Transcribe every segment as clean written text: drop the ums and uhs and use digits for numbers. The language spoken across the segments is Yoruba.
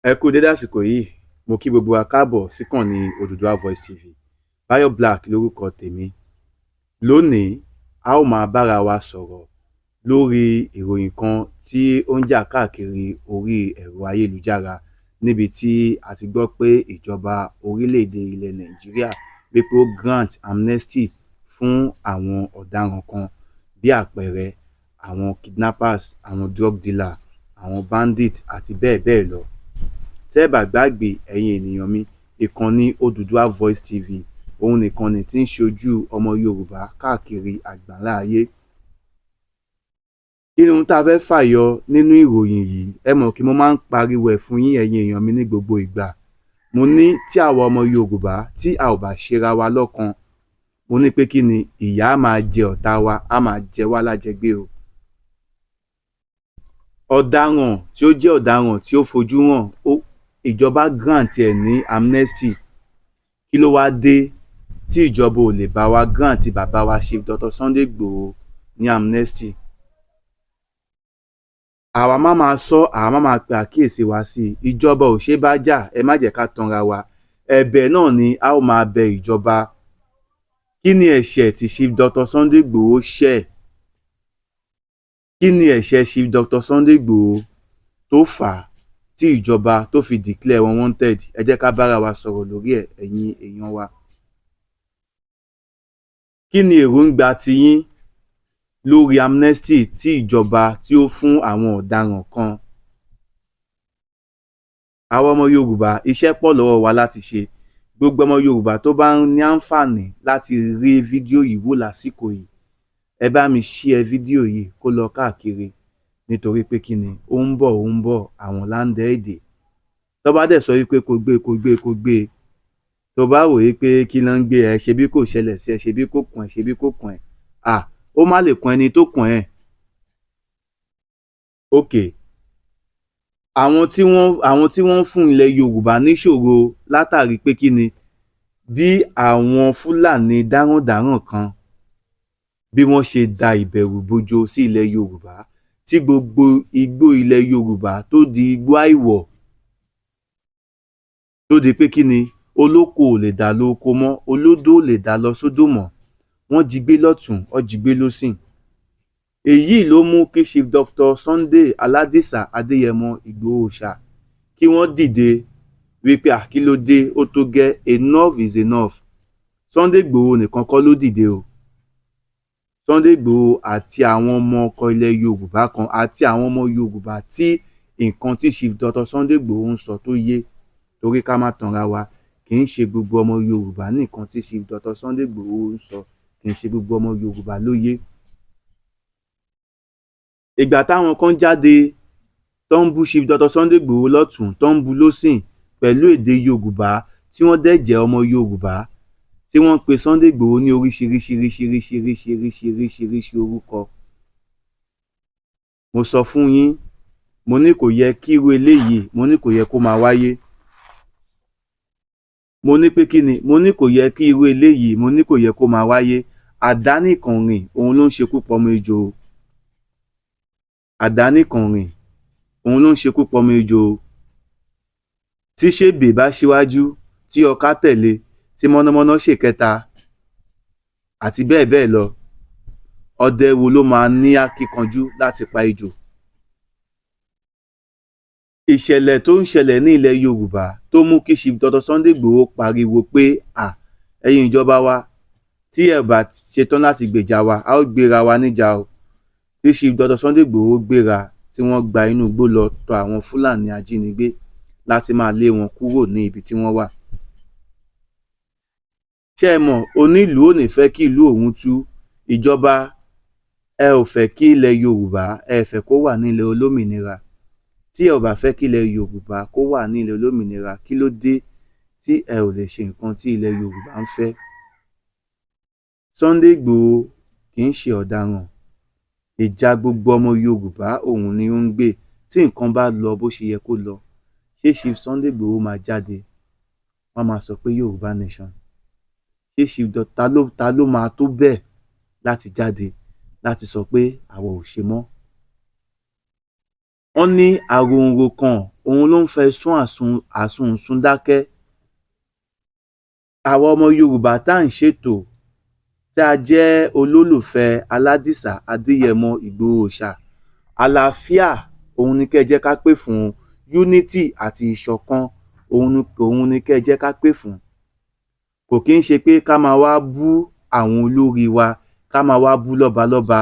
Ẹ kú dédé àsìkò yìí, mo kí gbogbo wa káàbọ̀ síkànnì Odùduwà Voice TV. Báyọ̀ Black lórúkọ tèmi. Lónìí, a ó máa bára wa sọ̀rọ̀ lórí ìròyìn kan tí ó ń jà káàkiri orí ẹ̀rọ ayélujára níbi tí a ti gbọ́ pé ìjọba orílẹ̀-èdè ilẹ̀ Nàìjíríà pé ó grant amnesty fún àwọn ọ̀daràn kan bí àpẹẹrẹ àwọn kidnappers, àwọn drug dealer, àwọn bandits àti bẹ́ẹ̀ bẹ́ẹ̀ lọ. Tẹ́ ẹ bá gbàgbé ẹ̀yin ènìyàn mi, ìkànnì Odùduwà Voice TV òun nìkan ni tí ń ṣojú ọmọ Yorùbá káàkiri àgbáńlá ayé. Kí ni ohun tá a fẹ́ fàyọ nínú ìròyìn yìí? Ẹ mọ̀ kí mo máa ń pariwo ẹ̀ fún yín ẹ̀yin èèyàn mi ní gbogbo ìgbà. Mo ní tí àwa ọmọ Yorùbá tí a ò bá ṣera wa lọ́kan, mo ní pé kí ni ìyà á máa jẹ ọ̀tá wa, á máa jẹ wá lájẹgbé o. Ọ̀daràn tí ó jẹ́ ọ̀daràn tí ó fojú hàn, ìjọba grant ẹ̀ ní amnesty. Kí ló wá dé tí ìjọba ò lè bá wa grant bàbá wa Chief Dr. Sunday Igboho ní amnesty? Àwa má máa sọ, àwa má máa pe àkíyèsí wa sí i. Ìjọba ò ṣe bá jà, ẹ má jẹ́ ká tanra wa. Ẹ̀bẹ̀ náà ni a ó máa bẹ ìjọba. Kí ni ẹ̀ṣẹ̀ tí Chief Dr. Sunday Igboho ṣẹ̀? Kí ni ẹ̀ṣẹ̀ Chief Dr. Sunday Igboho tó fà á tí ìjọba tó fi declare wọn wanted? Ẹ jẹ́ ká bára wa sọ̀rọ̀ lórí ẹ̀, ẹ̀yin èèyàn wa. Kí ni èròǹgbà tiyín lórí amnesty tí ìjọba tí ó fún àwọn ọ̀daràn kan? Àwọn ọmọ Yorùbá, iṣẹ́ pọ̀ lọ́wọ́ wa láti ṣe. Gbogbo ọmọ Yorùbá tó bá ní àǹfààní láti rí fídíò yìí wò lásìkò yìí, ẹ bá mi share fídíò yìí kó lọ káàkiri, nítorí pé kí ni ó ń bọ̀ àwọn láńdẹ́ èdè. Tó bá dẹ̀ sọ wípé kó gbé, tó bá wò wípé kí ló ń gbé ẹ, ṣe bí kò ṣẹlẹ̀ sí ẹ, ṣe bí kò kàn ẹ, ṣe bí kò kàn ẹ, ó má lè kàn ẹni tó kàn ẹ. Okay. Àwọn tí wọ́n fún ilẹ̀ Yorùbá níṣòro látàrí pé kí ni bí àwọn Fúlàní darandaran kan bí wọ́n ṣe da ìbẹ̀rù bojo sí ilẹ̀ Yorùbá, tí gbogbo igbó ilẹ̀ Yorùbá tó di igbó àìwọ̀, tó di pé kí ni olóko ò lè dá lóko mọ́, olódó ò lè dá lọ sódò mọ́, wọ́n jí gbé lọ́tùn, wọ́n jí gbé lósìn. Èyí ló mú kí Chief Dr. Sunday Aládìsá Adéyẹmọ Ìgbòho Òòṣà kí wọ́n dìde wípé kí ló dé, ó tó gẹ́, enough is enough. Sunday Igboho nìkan kọ́ ló dìde o. Sunday Igboho àti àwọn ọmọ ọkọ ilẹ̀ Yorùbá kan àti àwọn ọmọ Yorùbá tí nǹkan tí Chief Dr. Sunday Igboho ń sọ tó yé, torí ká má tanra wa, kì í ṣe gbogbo ọmọ Yorùbá nìkan tí Chief Dr. Sunday Igboho ń sọ, kì í ṣe gbogbo ọmọ Yorùbá ló yé. Ìgbà táwọn kan jáde tó ń bú Chief Dr. Sunday Igboho lọ́tùn, tó ń bú lósìn pẹ̀lú èdè Yorùbá tí wọ́n dẹ̀ jẹ́ ọmọ Yorùbá, tí wọ́n pe Sunday Igboho ní oríṣiríṣiríṣiríṣiríṣiríṣiríṣi orúkọ. Mo sọ fún yín, mo ní kò yẹ kí irú eléyìí, mo ní kò yẹ kó máa wáyé. Mo ní pé kí ni, mo ní kò yẹ kí irú eléyìí, mo ní kò yẹ kó máa wáyé. Àdánìkànrìn òun ló ń ṣekú pọmọ ejò. Àdánìkànrìn òun ló ń ṣekú pọmọ ejò. Tí ṣèbè bá ṣíwájú, tí ọká tẹ̀lé, tí mọ̀nàmọ́ná ṣèkẹta àti bẹ́ẹ̀ bẹ́ẹ̀ lọ, ọdẹ wo ló máa ní akíkanjú láti pa ejò? Ìṣẹ̀lẹ̀ tó ń ṣẹlẹ̀ ní ilẹ̀ Yorùbá tó mú kí Chief Dr. Sunday Igboho pariwo pé ẹ̀yin ìjọba wa, tí ẹ bá ṣetán láti gbèjà wa, a ó gbéra wa níjà o. Tí Chief Dr. Sunday Igboho gbéra, tí wọ́n gba inú igbó lọ tọ̀ àwọn Fúlàní ajínigbé láti máa lé wọn kúrò ní ibi tí wọ́n wà. Ṣé ẹ mọ̀, onílùú ò ní fẹ́ kí ìlú òun tú. Ìjọba, ẹ ò fẹ́ kí ilẹ̀ Yorùbá, ẹ fẹ́ kó wà ní ilẹ̀ olómìnira. Tí ẹ ò bá fẹ́ kí ilẹ̀ Yorùbá kó wà ní ilẹ̀ olómìnira, kí ló dé tí ẹ ò lè ṣe nǹkan tí ilẹ̀ Yorùbá ń fẹ́? Sunday Igboho kì í ṣe ọ̀daràn. Ìjà gbogbo ọmọ Yorùbá òun ni ó ń gbé. Tí nǹkan bá lọ bó ṣe yẹ kó lọ, ṣé Chief Sunday Igboho máa jáde, wọ́n máa sọ pé Yorùbá nation? Ṣé Chief Dr. ta ló máa tó bẹ́ẹ̀ láti jáde láti sọ pé àwọn ò ṣe mọ́? Wọ́n ní àròǹro kan òun ló ń fẹ́ sún àsun dákẹ́. Àwa ọmọ Yorùbá tá à ń ṣètò tá a jẹ́ olólùfẹ́ Aládìsá Adéyẹmọ Ìgbòho Òòṣà, àlàáfíà òun ni kẹ́ ẹ jẹ́ ká pè fún, unity àti ìṣọ̀kan òun ni kẹ́ ẹ jẹ́ ká pè fún. Kò kí ń ṣe pé ká máa wá bú àwọn olórí wa, ká máa wá bú lọ́balọ́ba.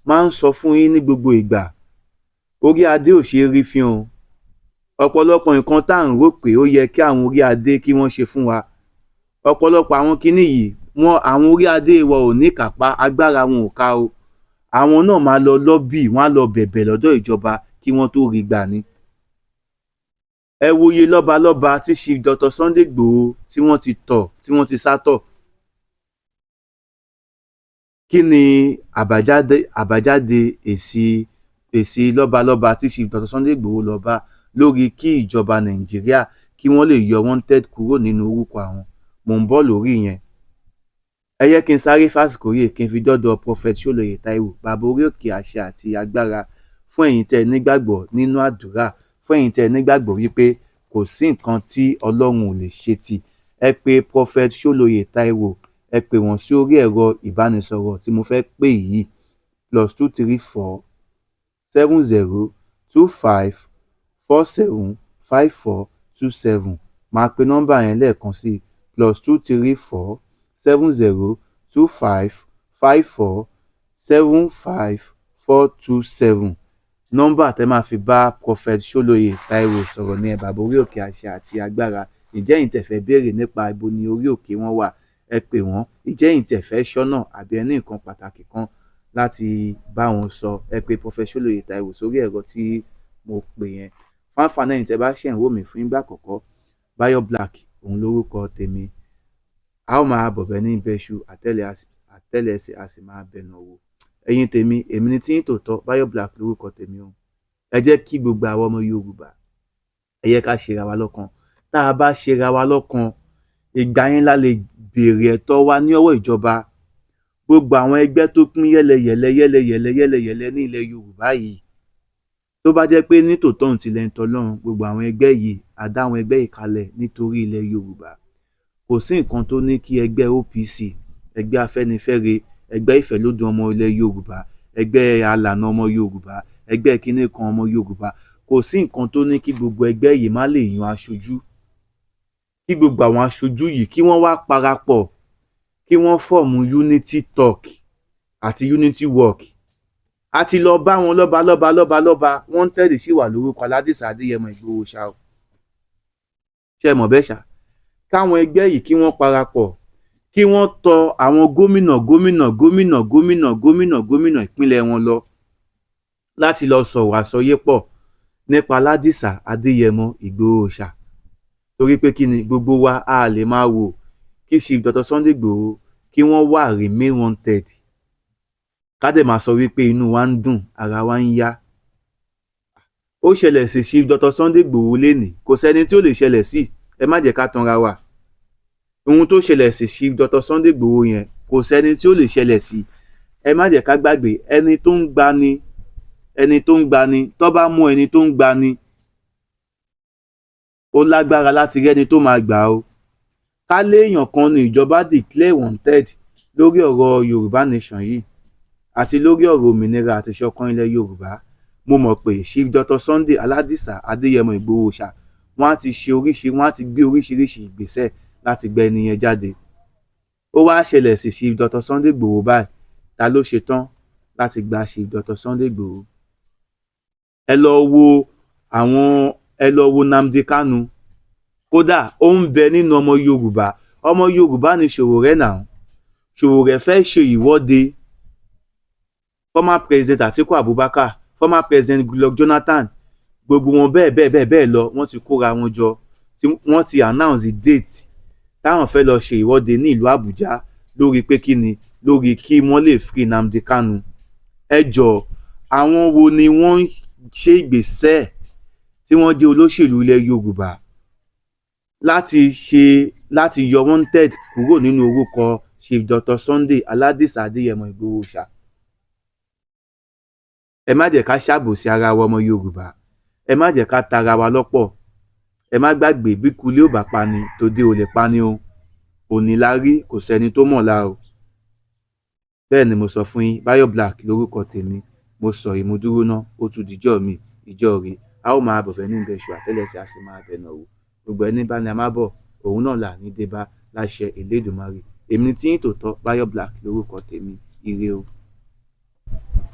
Máa ń sọ fún yín ní gbogbo ìgbà, orí adé ò ṣe é rí fín o. Ọ̀pọ̀lọpọ̀ nǹkan tá à ń rò pé ó yẹ kí àwọn orí adé kí wọ́n ṣe fún wa, ọ̀pọ̀lọpọ̀ àwọn kinní yìí àwọn orí adé wa ò ní kápá, agbára wọn ò ká o. Àwọn náà máa lọ lọ́bì, wọ́n á lọ bẹ̀bẹ̀ lọ́dọ̀ ìjọba kí wọ́n tó rí gbà ni. Ẹ wòye lọ́balọ́ba tí Chief Dr. Sunday Igboho tí wọ́n ti sátọ̀. Kí ni àbájáde èsì lọ́balọ́ba tí Chief Dr. Sunday Igboho lọ bá lórí kí ìjọba Nàìjíríà kí wọ́n lè yọ wanted kúrò nínú orúkọ àwọn? Mò ń bọ̀ lórí yẹn. Ẹ yẹ kí n sáré fásìkò yìí kí n fi dọ́dọ̀ Prophet Ṣólóyè Táíwò, bàbá orí òkè àṣẹ àti agbára, fún ẹ̀yin tẹ́ ẹ nígbàgbọ́ nínú àdúrà, fún ẹ̀yin tẹ́ ẹ nígbàgbọ́ wípé kò sí nǹkan tí Ọlọ́run ò lè ṣe tì. Ẹ pè Prophet Ṣólóyè Táíwò, ẹ pè wọ́n sí orí ẹ̀rọ ìbánisọ̀rọ̀ tí mo fẹ́ pè yìí, +234 70 25 47 54 27. Máa pe nọ́mbà yẹn lẹ́ẹ̀kan sí +234 70 25 54 75 427. Nọ́mbà tẹ́ máa fi bá Prophet Ṣólóyè Táíwò sọ̀rọ̀ ní bàbá orí òkè àṣẹ àti agbára. Ìjẹ́ yín tẹ́ fẹ́ béèrè nípa ibo ni orí òkè wọn wà, ẹ pè wọ́n. Ìjẹ́ yín tẹ́ fẹ́ ṣọ́nà àbí ẹ ní nǹkan pàtàkì kan láti bá wọn sọ, ẹ pè Prophet Ṣólóyè Táíwò sórí ẹ̀rọ tí mo pè yẹn. Fáńfààní ẹ̀yin tẹ́ bá ṣẹ̀ ń wò mí fún ìgbà àkọ́kọ́, Bayo Black òun lórúkọ tèmi. A ó máa bọ̀bẹ̀ ní ìbẹ́ṣu, àtẹ́lẹsẹ̀ a sì máa bẹ̀nà wò. Ẹ̀yin tèmi, èmi ni tí yín tòótọ́, Bayo Black lórúkọ tèmi o. Ẹ jẹ́ kí gbogbo àwọn ọmọ Yorùbá, ẹ yẹ ká ṣera wa lọ́kan. Tá a bá ṣera wa lọ́kan, ìgbà yẹn la lè béèrè ẹ̀tọ́ wa ní ọwọ́ ìjọba. Gbogbo àwọn ẹgbẹ́ tó pín yẹ́lẹyẹ̀lẹ ní ilẹ̀ Yorùbá yìí, tó bá jẹ́ pé nítòótọ́ ń tilẹ̀ ń tọ́lọ́run, gbogbo àwọn ẹgbẹ́ yìí á dá àwọn ẹgbẹ́ yìí kalẹ̀ nítorí ilẹ̀ Yorùbá. Kò sí nǹkan tó ní kí ẹgbẹ́ OPC, ẹgbẹ́ Afẹ́nifẹ́re, ẹgbẹ́ ìfẹ́lódùn ọmọ ilẹ̀ Yorùbá, ẹgbẹ́ alànà ọmọ Yorùbá, ẹgbẹ́ kinní kan ọmọ Yorùbá, kò sí nǹkan tó ní kí gbogbo ẹgbẹ́ yìí má lè yan aṣojú. Kí gbogbo àwọn aṣojú yìí kí wọ́n wá parapọ̀, kí wọ́n fọ́ọ̀mù unity talk àti unity work. A ti lọ bá wọn lọ́ba, wọ́n tẹ̀lé sí wà lórúkọ Aládìsá Adéyẹmọ Ìgbòho Òòṣà o. Ṣé ẹ mọ̀ bẹ́ẹ̀ ṣá? Káwọn ẹgbẹ́ yìí kí wọ́n parapọ̀, kí wọ́n tọ àwọn gómìnà ìpínlẹ̀ wọn lọ láti lọ sọ̀rọ̀ àsọyépọ̀ nípa Aládìsá Adéyẹmọ Ìgbòho Òòṣà. Torí pé kí ni, gbogbo wa a lè máa wò kí Chief Dr. Sunday Igboho kí wọ́n wà remain wanted, ká dẹ̀ máa sọ wípé inú wa ń dùn, ara wa ń yá. Ó ṣẹlẹ̀ sí Chief Dr. Sunday Igboho lénìí, kò sẹ́ni tí ó lè ṣẹlẹ̀ sí. Ẹ má jẹ́ ká tanra wa. Ohun tó ṣẹlẹ̀ sí Chief Dr. Sunday Igboho yẹn, kò sẹ́ni tí ó lè ṣẹlẹ̀ sí. Ẹ má jẹ́ ká gbàgbé, ẹni tó ń gbani, tó bá mú ẹni tó ń gbani, ó lágbára láti rí ẹni tó máa gbà o. Ká léèyàn kan ní ìjọba declare wanted lórí ọ̀rọ̀ Yorùbá nation yìí àti lórí ọ̀rọ̀ òmìnira àti ìṣọ̀kan ilẹ̀ Yorùbá, mo mọ̀ pé Chief Dr. Sunday Aládìsá Adéyẹmọ Ìgbòho Òòṣà wọ́n á ti gbé oríṣiríṣi ìgbésẹ̀ láti gbé ẹni yẹn jáde. Ó wá ṣẹlẹ̀ sí Chief Dr. Sunday Igboho báyìí, ta ló ṣe tán láti gba Chief Dr. Sunday Igboho? Ẹ lọ wo Nnamdi Kanu, kódà ó ń bẹ nínú ọmọ Yorùbá ní Ṣòwòrẹ́ náà. Ṣòwòrẹ́ fẹ́ ṣe ìwọ́de, former president Atiku Abubakar, former president Goodluck Jonathan, gbogbo wọn bẹ́ẹ̀ lọ, wọ́n ti kóra wọn jọ, wọ́n ti announce date táwọn fẹ́ lọ ṣe ìwọ́de ní ìlú Àbújá lórí pé kí ni, lórí kí wọ́n lè free Nnamdi Kanu. Ẹ jọ̀ọ́, àwọn wo ni wọ́n ń ṣe ìgbésẹ̀ tí wọ́n jẹ́ olóṣèlú ilẹ̀ Yorùbá láti yọ wanted kúrò nínú orúkọ Chief Dr. Sunday Aládìsá Adéyẹmọ Ìgbòho Òòṣà? Ẹ má jẹ́ ká ṣàbòsí ara wa ọmọ Yorùbá. ẹ má jẹ́ ká tara wa lọ́pọ̀, ẹ má gbàgbé bí kulé ò bá pani tòde ò lè pani o, òní la rí kò sẹ́ni tó mọ̀la o. Bẹ́ẹ̀ ni mo sọ fún yín, Bayo Black lórúkọ tèmi, mo sọ yìí mo dúró ná, ó tún dijọ́ mi ìjọ rè, a ó máa bọ̀bẹ̀ ní ìbẹ̀ṣù àtẹ́lẹsẹ̀ a sì máa bẹ̀nà wò, gbogbo ẹni bá ní a má bọ̀ òun náà là ní dé bá láṣẹ Elédùmarè. Èmi tí yín tòótọ́ Bayo Black lórúkọ tèmi, ire o.